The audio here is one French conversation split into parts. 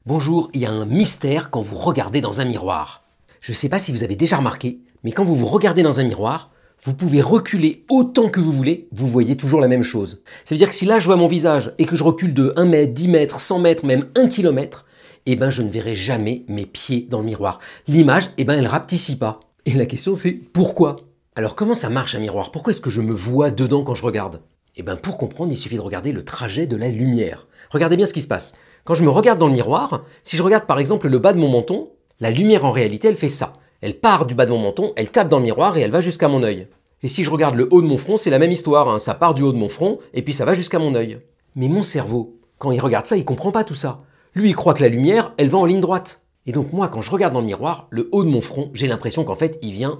Bonjour, il y a un mystère quand vous regardez dans un miroir. Je ne sais pas si vous avez déjà remarqué, mais quand vous vous regardez dans un miroir, vous pouvez reculer autant que vous voulez, vous voyez toujours la même chose. Ça veut dire que si là je vois mon visage et que je recule de 1 mètre, 10 mètres, 100 mètres, même 1 kilomètre, eh ben je ne verrai jamais mes pieds dans le miroir. L'image, eh ben elle rapetissit pas. Et la question c'est pourquoi? Alors comment ça marche un miroir? Pourquoi est-ce que je me vois dedans quand je regarde? Eh ben pour comprendre, il suffit de regarder le trajet de la lumière. Regardez bien ce qui se passe. Quand je me regarde dans le miroir, si je regarde par exemple le bas de mon menton, la lumière en réalité elle fait ça. Elle part du bas de mon menton, elle tape dans le miroir et elle va jusqu'à mon œil. Et si je regarde le haut de mon front, c'est la même histoire, hein. Ça part du haut de mon front et puis ça va jusqu'à mon œil. Mais mon cerveau, quand il regarde ça, il comprend pas tout ça. Lui, il croit que la lumière, elle va en ligne droite. Et donc moi, quand je regarde dans le miroir, le haut de mon front, j'ai l'impression qu'en fait, il vient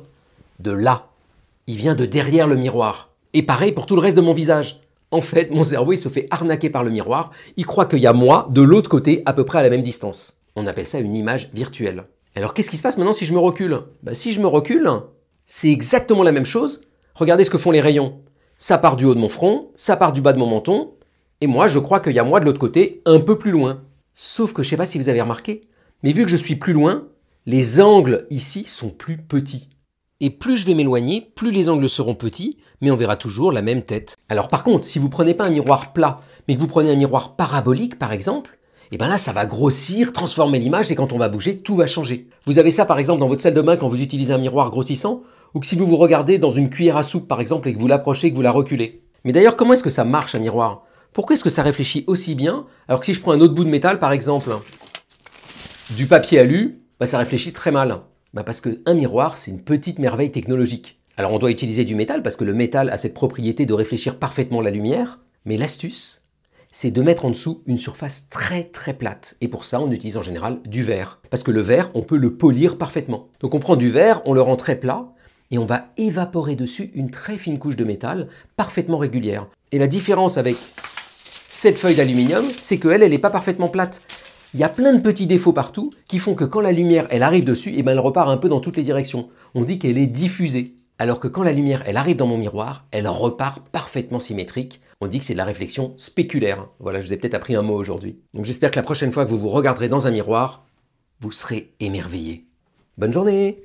de là. Il vient de derrière le miroir. Et pareil pour tout le reste de mon visage. En fait, mon cerveau, il se fait arnaquer par le miroir. Il croit qu'il y a moi de l'autre côté, à peu près à la même distance. On appelle ça une image virtuelle. Alors qu'est-ce qui se passe maintenant si je me recule? Si je me recule, c'est exactement la même chose. Regardez ce que font les rayons. Ça part du haut de mon front, ça part du bas de mon menton. Et moi, je crois qu'il y a moi de l'autre côté, un peu plus loin. Sauf que je ne sais pas si vous avez remarqué, mais vu que je suis plus loin, les angles ici sont plus petits. Et plus je vais m'éloigner, plus les angles seront petits, mais on verra toujours la même tête. Alors par contre, si vous ne prenez pas un miroir plat, mais que vous prenez un miroir parabolique par exemple, et bien là ça va grossir, transformer l'image et quand on va bouger, tout va changer. Vous avez ça par exemple dans votre salle de bain quand vous utilisez un miroir grossissant, ou que si vous vous regardez dans une cuillère à soupe par exemple et que vous l'approchez et que vous la reculez. Mais d'ailleurs, comment est-ce que ça marche un miroir? Pourquoi est-ce que ça réfléchit aussi bien, alors que si je prends un autre bout de métal par exemple, du papier alu, ça réfléchit très mal? Parce qu'un miroir, c'est une petite merveille technologique. Alors on doit utiliser du métal parce que le métal a cette propriété de réfléchir parfaitement la lumière, mais l'astuce, c'est de mettre en dessous une surface très très plate. Et pour ça, on utilise en général du verre. Parce que le verre, on peut le polir parfaitement. Donc on prend du verre, on le rend très plat, et on va évaporer dessus une très fine couche de métal, parfaitement régulière. Et la différence avec cette feuille d'aluminium, c'est qu'elle, elle n'est pas parfaitement plate. Il y a plein de petits défauts partout qui font que quand la lumière elle arrive dessus, elle repart un peu dans toutes les directions. On dit qu'elle est diffusée. Alors que quand la lumière elle arrive dans mon miroir, elle repart parfaitement symétrique. On dit que c'est de la réflexion spéculaire. Voilà, je vous ai peut-être appris un mot aujourd'hui. Donc j'espère que la prochaine fois que vous vous regarderez dans un miroir, vous serez émerveillé. Bonne journée!